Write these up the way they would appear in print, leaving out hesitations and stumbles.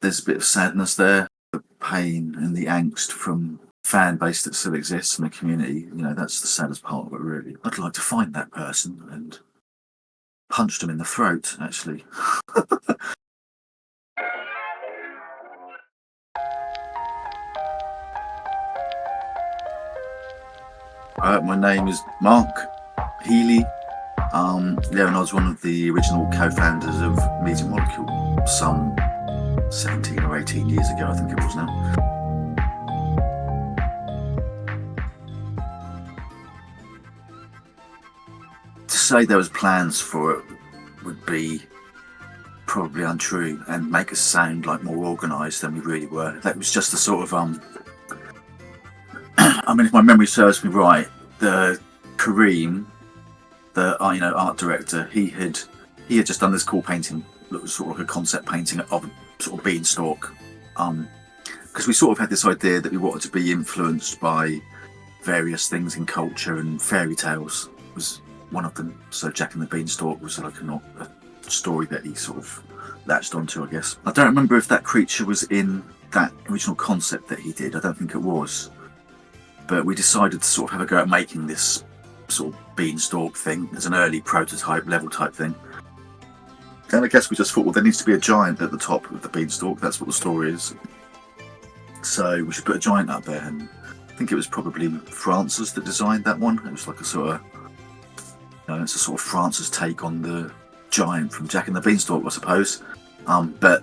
there's a bit of sadness there, the pain and the angst from fan base that still exists in the community. You know, that's the saddest part of it, really. I'd like to find that person and punch them in the throat, actually. My name is Mark Healey. Yeah, and I was one of the original co-founders of Music Molecule some 17 or 18 years ago, I think it was now. To say there was plans for it would be probably untrue and make us sound like more organised than we really were. That was just a sort of I mean, if my memory serves me right, the Kareem, the art director, he had just done this cool painting that was sort of like a concept painting of a sort of beanstalk, because we sort of had this idea that we wanted to be influenced by various things in culture, and fairy tales was one of them. So Jack and the Beanstalk was like a story that he sort of latched onto, I guess. I don't remember if that creature was in that original concept that he did. I don't think it was. But we decided to sort of have a go at making this sort of beanstalk thing as an early prototype level type thing. And I guess we just thought, well, there needs to be a giant at the top of the beanstalk. That's what the story is. So we should put a giant up there. And I think it was probably Francis that designed that one. It was like a sort of, it's a sort of Francis take on the giant from Jack and the Beanstalk, I suppose. But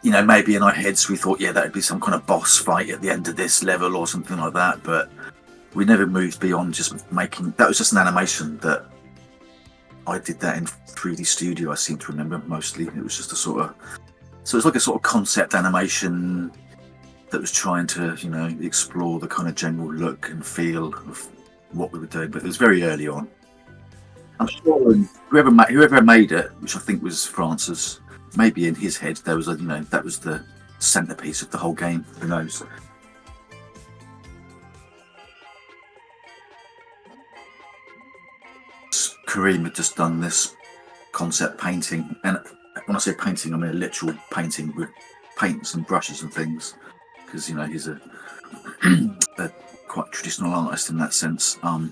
maybe in our heads we thought, yeah, that would be some kind of boss fight at the end of this level or something like that. But we never moved beyond just making. That was just an animation that I did that in 3D Studio. I seem to remember mostly. It was just a sort of. So it's like a sort of concept animation that was trying to, explore the kind of general look and feel of what we were doing. But it was very early on. I'm sure whoever made it, which I think was Francis, maybe in his head there was that was the centerpiece of the whole game. Who knows? Kareem had just done this concept painting, and when I say painting, I mean a literal painting with paints and brushes and things, because he's a quite traditional artist in that sense. And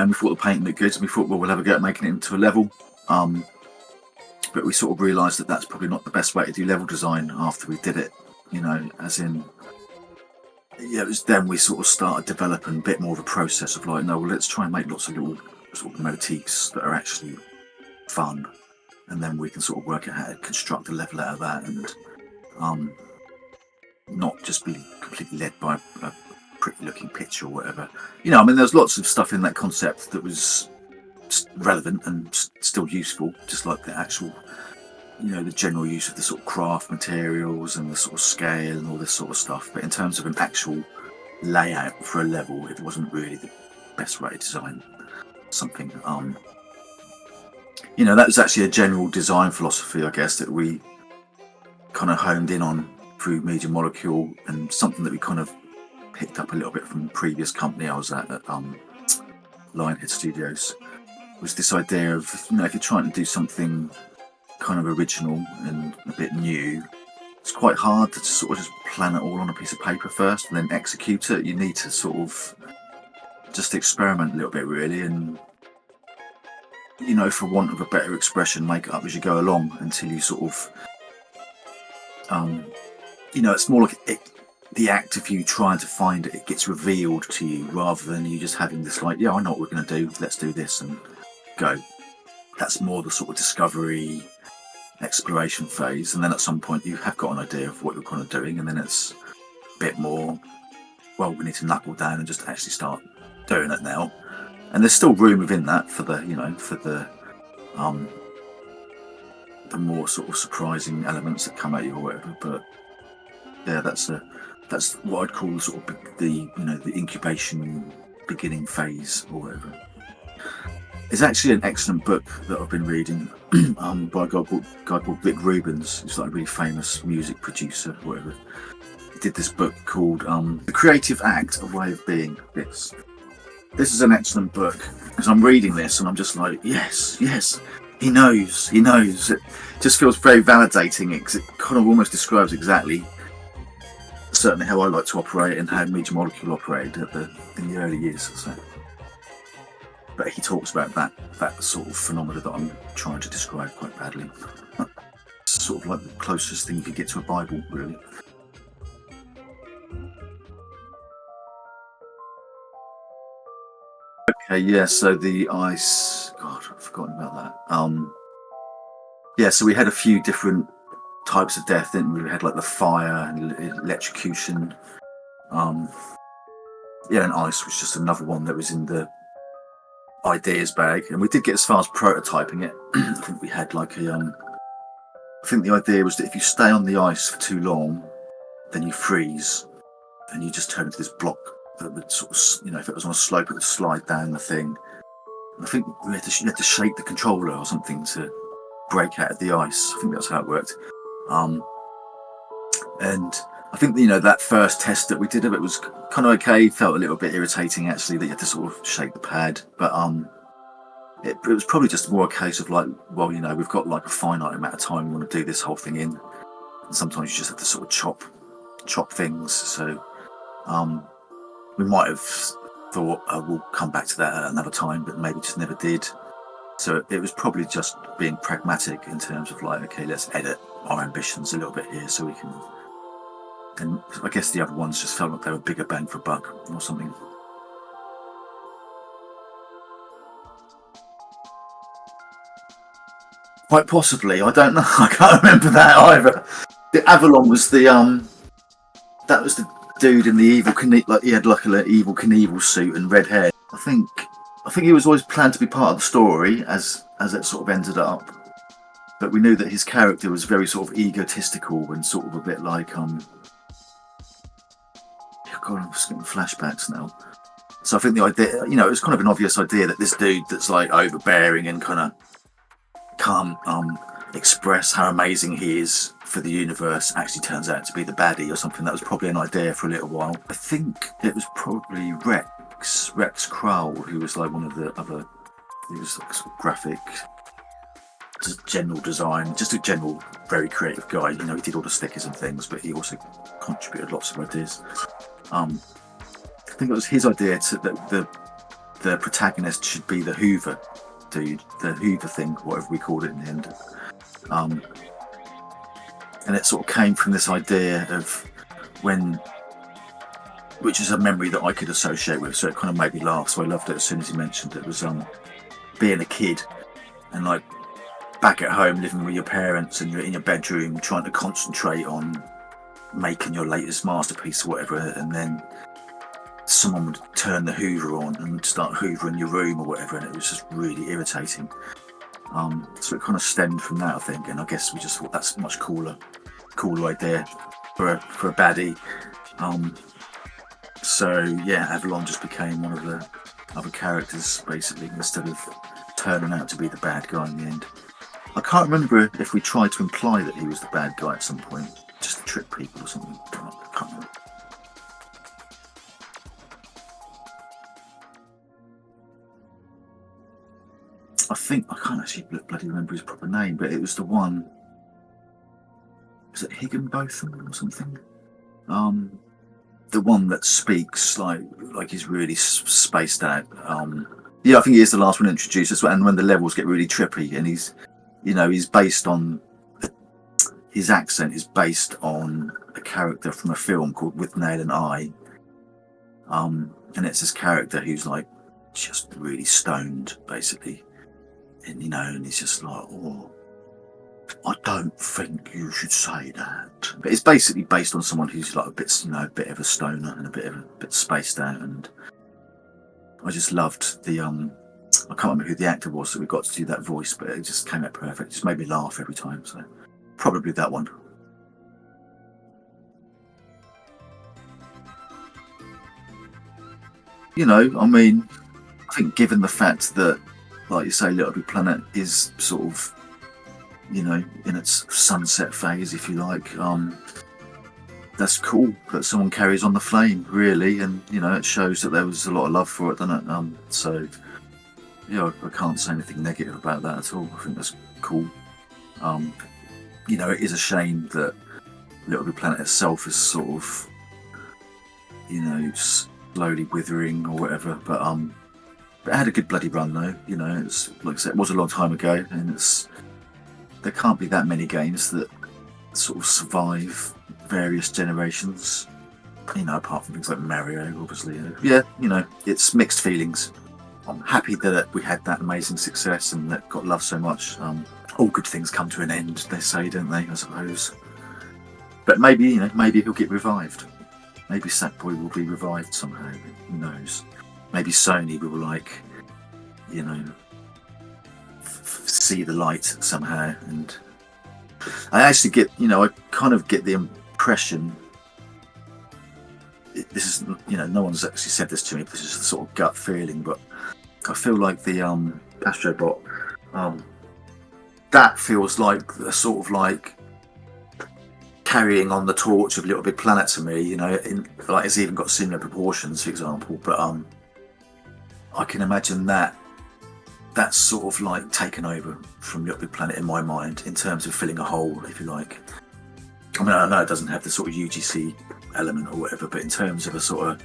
we thought the painting looked good, and we thought, well, we'll have a go at making it into a level. But we sort of realised that that's probably not the best way to do level design after we did it. As in, it was then we sort of started developing a bit more of a process of like, no, well, let's try and make lots of little sort of motifs that are actually fun, and then we can sort of work out how to construct a level out of that, and not just be completely led by a pretty looking picture or whatever. I mean, there's lots of stuff in that concept that was relevant and still useful, just like the actual, the general use of the sort of craft materials and the sort of scale and all this sort of stuff. But in terms of an actual layout for a level, it wasn't really the best way to design something. That was actually a general design philosophy, I guess, that we kind of honed in on through Media Molecule, and something that we kind of picked up a little bit from the previous company I was at Lionhead Studios, was this idea of, if you're trying to do something kind of original and a bit new, it's quite hard to sort of just plan it all on a piece of paper first and then execute it. You need to sort of just experiment a little bit, really, and for want of a better expression, make it up as you go along until you sort of it's more like the act of you trying to find it gets revealed to you, rather than you just having this like, yeah, I know what we're going to do, let's do this and go. That's more the sort of discovery, exploration phase, and then at some point you have got an idea of what you're kind of doing, and then it's a bit more, well, we need to knuckle down and just actually start doing it now. And there's still room within that for the more sort of surprising elements that come at you or whatever. But yeah, that's what I'd call sort of the incubation beginning phase or whatever. It's actually an excellent book that I've been reading by a guy called Vic Rubens. He's like a really famous music producer or whatever. He did this book called The Creative Act, A Way of Being. This is an excellent book, because I'm reading this and I'm just like, yes, He knows. He knows. It just feels very validating because it kind of almost describes exactly, certainly how I like to operate and how Media Molecule operated in the early years. So, but he talks about that sort of phenomena that I'm trying to describe quite badly. It's sort of like the closest thing you could get to a Bible, really. Okay, yeah. So the ice. God, I've forgotten about that. Yeah. So we had a few different types of death, didn't we? We had like the fire and electrocution. Yeah, and ice was just another one that was in the ideas bag, and we did get as far as prototyping it. I think we had like I think the idea was that if you stay on the ice for too long, then you freeze, and you just turn into this block that would sort of, if it was on a slope, it would slide down the thing. And I think you had to shake the controller or something to break out of the ice. I think that's how it worked. And I think that first test that we did of it was kind of okay. Felt a little bit irritating actually that you had to sort of shake the pad, but it was probably just more a case of like, well, we've got like a finite amount of time we want to do this whole thing in, and sometimes you just have to sort of chop things. So we might have thought we'll come back to that at another time, but maybe just never did. So it was probably just being pragmatic in terms of like, okay, let's edit our ambitions a little bit here so we can. And I guess the other ones just felt like they were bigger bang for buck or something. Quite possibly, I don't know. I can't remember that either. The Avalon was that was the dude in the evil Knievel, like he had like an evil Knievel suit and red hair. I think he was always planned to be part of the story as it sort of ended up. But we knew that his character was very sort of egotistical and sort of a bit like God, I'm just getting flashbacks now. So I think the idea, it was kind of an obvious idea that this dude that's like overbearing and kind of can't express how amazing he is for the universe actually turns out to be the baddie or something. That was probably an idea for a little while. I think it was probably Rex Krull, who was like one of the other. He was like sort of graphic, just general design, just a general very creative guy. He did all the stickers and things, but he also contributed lots of ideas. I think it was his idea that the protagonist should be the Hoover dude, the Hoover thing, whatever we called it in the end. And it sort of came from this idea of which is a memory that I could associate with, so it kind of made me laugh. So I loved it as soon as he mentioned it. It was being a kid and like back at home living with your parents and you're in your bedroom trying to concentrate on making your latest masterpiece or whatever, and then someone would turn the Hoover on and start hoovering your room or whatever, and it was just really irritating. So it kind of stemmed from that, I think, and I guess we just thought that's a much cooler idea for a baddie. So yeah, Avalon just became one of the other characters basically, instead of turning out to be the bad guy in the end. I can't remember if we tried to imply that he was the bad guy at some point, just to trick people or something. I can't remember. I can't actually bloody remember his proper name, but it was the one. Was it Higginbotham or something? The one that speaks like he's really spaced out. Yeah, I think he is the last one introduced as well. And when the levels get really trippy, and he's based on his accent is based on a character from a film called With Nail and Eye. And it's this character who's like just really stoned, basically. And he's just like, oh, I don't think you should say that. But it's basically based on someone who's like a bit of a stoner and a bit spaced out. And I just loved the I can't remember who the actor was that we got to do that voice, but it just came out perfect. It just made me laugh every time. So probably that one. I think given the fact that, like you say, LittleBigPlanet is sort of, in its sunset phase, if you like, that's cool that someone carries on the flame, really, and it shows that there was a lot of love for it, doesn't it? So yeah, I can't say anything negative about that at all. I think that's cool. You know, it is a shame that LittleBigPlanet itself is sort of, you know, slowly withering or whatever. But it had a good bloody run though. You know, it's like I said, it was a long time ago, and there can't be that many games that sort of survive various generations. You know, apart from things like Mario, obviously. Yeah, you know, it's mixed feelings. I'm happy that we had that amazing success and that got loved so much. All good things come to an end, they say, don't they? I suppose. But maybe, you know, maybe he'll get revived. Maybe Sackboy will be revived somehow. Who knows? Maybe Sony will, like, you know, see the light somehow. And I actually get, you know, I kind of get the impression. This is, you know, no one's actually said this to me. This is the sort of gut feeling, but I feel like the Astrobot, that feels like a sort of like carrying on the torch of LittleBigPlanet to me. You know, like it's even got similar proportions, for example. But I can imagine that's sort of like taken over from LittleBigPlanet in my mind in terms of filling a hole, if you like. I mean, I know it doesn't have the sort of UGC element or whatever, but in terms of a sort of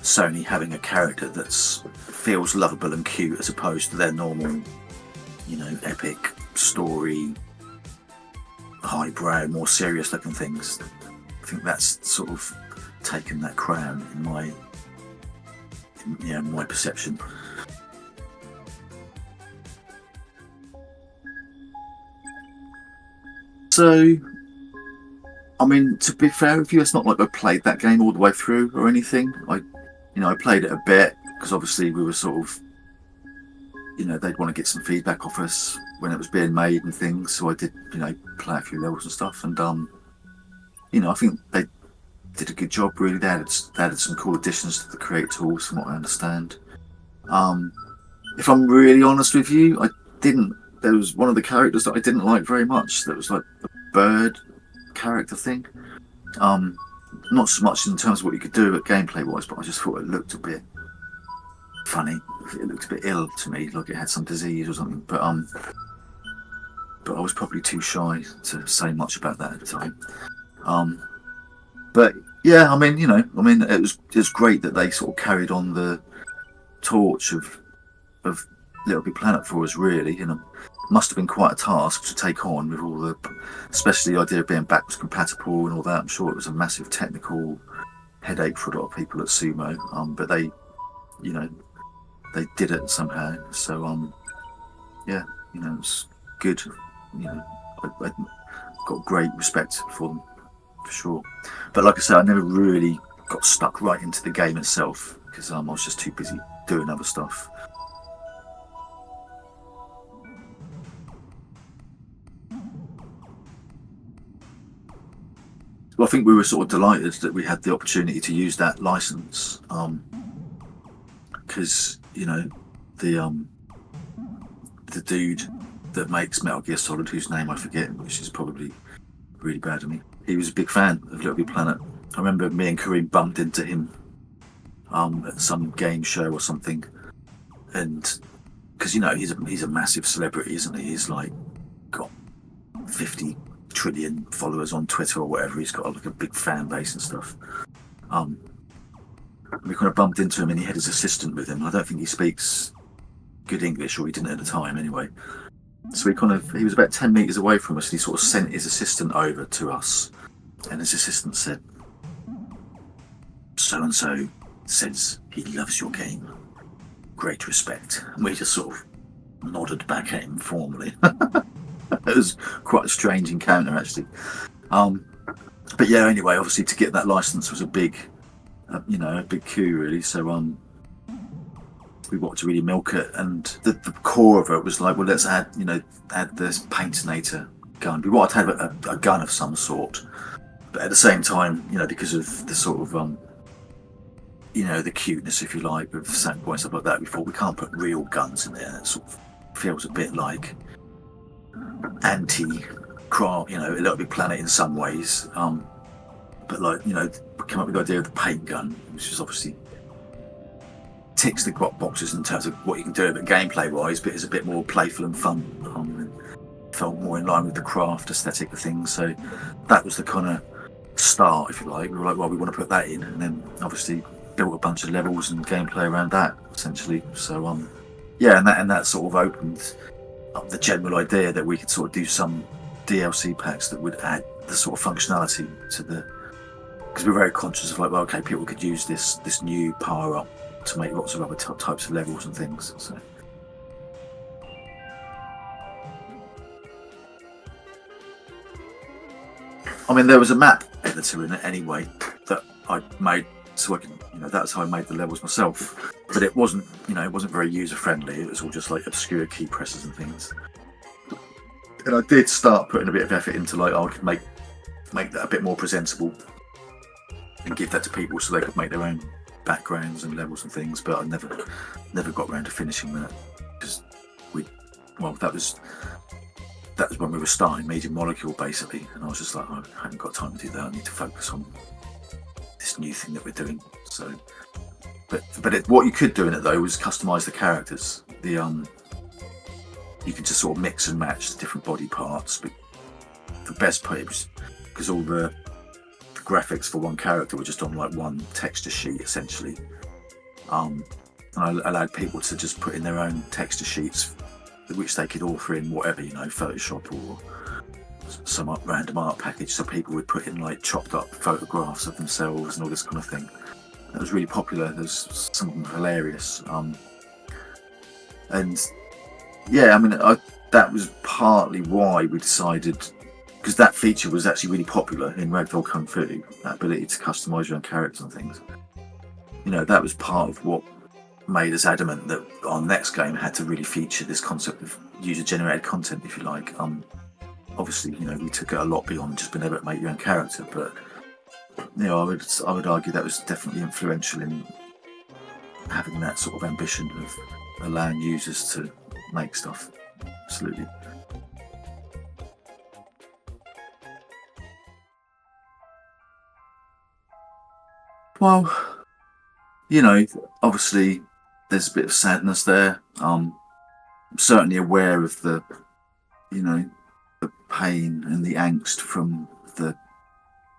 Sony having a character that feels lovable and cute as opposed to their normal, you know, epic story, highbrow, more serious looking things. I think that's sort of taken that crown in my perception. So, I mean, to be fair with you, it's not like I played that game all the way through or anything. I played it a bit because obviously we were sort of, you know, they'd want to get some feedback off us when it was being made and things. So I did, you know, play a few levels and stuff. And, you know, I think they did a good job, really. They added some cool additions to the Create tools, from what I understand. If I'm really honest with you, there was one of the characters that I didn't like very much. That was like a bird character thing. Not so much in terms of what you could do at gameplay wise, but I just thought it looked a bit funny. It looked a bit ill to me, like it had some disease or something. But I was probably too shy to say much about that at the time. But yeah, I mean, you know, it was great that they sort of carried on the torch of LittleBigPlanet for us, really. You know, must have been quite a task to take on with all especially the idea of being backwards compatible and all that. I'm sure it was a massive technical headache for a lot of people at Sumo, but they, you know, they did it somehow. So yeah, you know, it's good. You know, I got great respect for them, for sure. But like I said, I never really got stuck right into the game itself because I was just too busy doing other stuff. Well, I think we were sort of delighted that we had the opportunity to use that license, because you know the dude that makes Metal Gear Solid, whose name I forget, which is probably really bad of me. He was a big fan of LittleBigPlanet. I remember me and Kareem bumped into him at some game show or something, and because you know he's a massive celebrity, isn't he? He's like got 50 trillion followers on Twitter or whatever. He's got like a big fan base and stuff. We kind of bumped into him and he had his assistant with him. I don't think he speaks good English, or he didn't at the time anyway. So he was about 10 meters away from us and he sort of sent his assistant over to us. And his assistant said, "So and so says he loves your game. Great respect." And we just sort of nodded back at him formally. It was quite a strange encounter, actually. But yeah, anyway, obviously to get that license was a big coup, really. So we wanted to really milk it, and the core of it was like, well, let's add this Paintinator gun. We wanted to have a gun of some sort, but at the same time, you know, because of the sort of the cuteness, if you like, of Sackboy and stuff like that, we thought we can't put real guns in there. It sort of feels a bit like anti-craft, you know, a LittleBigPlanet in some ways. But like, you know, we came up with the idea of the paint gun, which is obviously ticks the boxes in terms of what you can do, but gameplay wise, but it's a bit more playful and fun. Felt more in line with the craft aesthetic of things. So that was the kind of start, if you like. We were like, well, we want to put that in, and then obviously built a bunch of levels and gameplay around that, essentially. So yeah, and that sort of opened up the general idea that we could sort of do some DLC packs that would add the sort of functionality to the, because we're very conscious of like, well, okay, people could use this new power up to make lots of other types of levels and things. So I mean, there was a map editor in it anyway that I made, so I can, that's how I made the levels myself. But it wasn't, it wasn't very user friendly. It was all just like obscure key presses and things. And I did start putting a bit of effort into like, I could make that a bit more presentable and give that to people so they could make their own backgrounds and levels and things. But I never got around to finishing that because that was when we were starting Media Molecule, basically, and I was just like, I haven't got time to do that. I need to focus on this new thing that we're doing. So, but what you could do in it though was customize the characters. You could just sort of mix and match the different body parts. But the best part was because all the graphics for one character were just on like one texture sheet, essentially. And I allowed people to just put in their own texture sheets, which they could author in whatever, Photoshop or some random art package. So people would put in like chopped up photographs of themselves and all this kind of thing. That was really popular. There's some of them hilarious. And yeah, I mean, that was partly why we decided, because that feature was actually really popular in Ragdoll Kung Fu, that ability to customise your own characters and things. That was part of what made us adamant that our next game had to really feature this concept of user-generated content, if you like. Obviously, we took it a lot beyond just being able to make your own character, but I would argue that was definitely influential in having that sort of ambition of allowing users to make stuff. Absolutely. Well, obviously there's a bit of sadness there. I'm certainly aware of the pain and the angst from the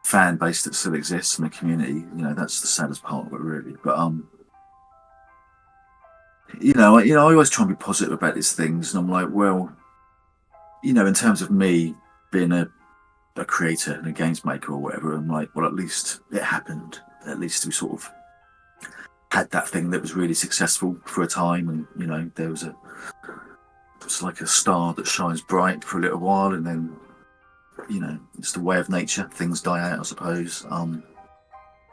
fan base that still exists in the community. That's the saddest part of it, really. But I always try and be positive about these things, and I'm like, well, in terms of me being a creator and a games maker or whatever, I'm like, well, at least it happened. At least we sort of had that thing that was really successful for a time, and there was it's like a star that shines bright for a little while, and then it's the way of nature, things die out, I suppose.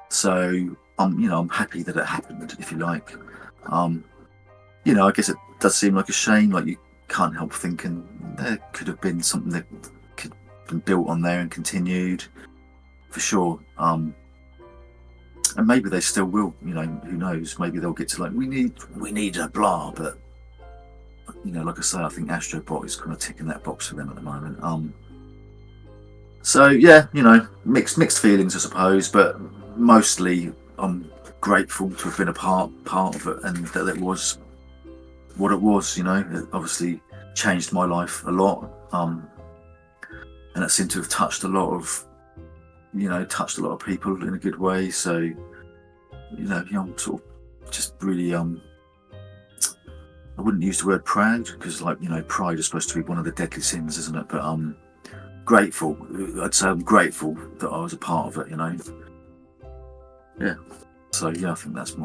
So I'm happy that it happened, if you like. I guess it does seem like a shame, like you can't help thinking there could have been something that could have been built on there and continued, for sure. And maybe they still will, who knows? Maybe they'll get to like, we need a blah, but like I say, I think Astrobot is kind of ticking that box for them at the moment. So yeah, mixed feelings, I suppose, but mostly I'm grateful to have been a part of it, and that it was what it was. It obviously changed my life a lot, and it seemed to have touched a lot of people in a good way. So I'm sort of just really I wouldn't use the word proud, because pride is supposed to be one of the deadly sins, isn't it? But grateful. I'd say I'm grateful that I was a part of it. Yeah. So yeah, I think that's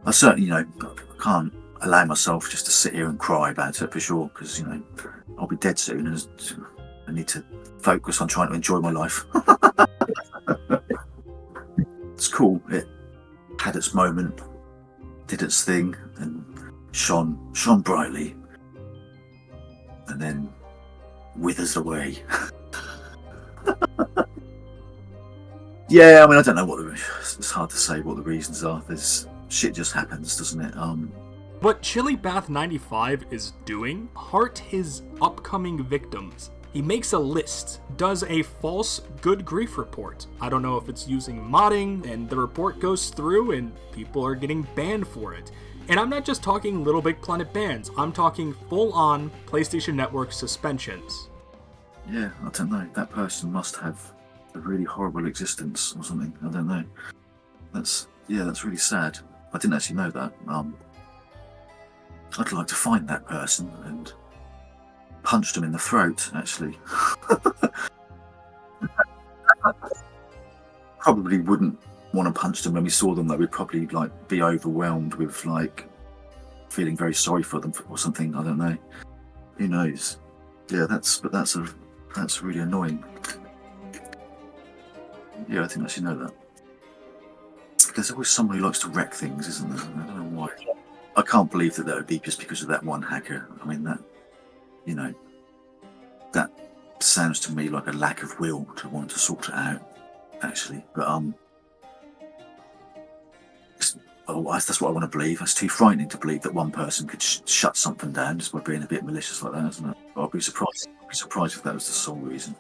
I certainly I can't allow myself just to sit here and cry about it, for sure, because I'll be dead soon, and I need to focus on trying to enjoy my life. It's cool. It had its moment, did its thing, and shone brightly, and then withers away. Yeah, I mean, I don't know it's hard to say what the reasons are. There's shit just happens, doesn't it? What Chili Bath 95 is doing, heart his upcoming victims He makes a list, does a false good grief report. I don't know if it's using modding, and the report goes through and people are getting banned for it. And I'm not just talking LittleBigPlanet bans, I'm talking full-on PlayStation Network suspensions. Yeah, I don't know. That person must have a really horrible existence or something. I don't know. That's really sad. I didn't actually know that. I'd like to find that person and punch them in the throat, actually. Probably wouldn't want to punch them when we saw them, though. We'd probably like be overwhelmed with like feeling very sorry for them or something. I don't know. Who knows? Yeah, that's really annoying. Yeah, I didn't actually know that. There's always someone who likes to wreck things, isn't there? I don't know why. I can't believe that would be just because of that one hacker. I mean, that, you know, that sounds to me like a lack of will to want to sort it out, actually. But that's what I want to believe. That's too frightening to believe that one person could shut something down just by being a bit malicious like that, isn't it? I'd be surprised if that was the sole reason.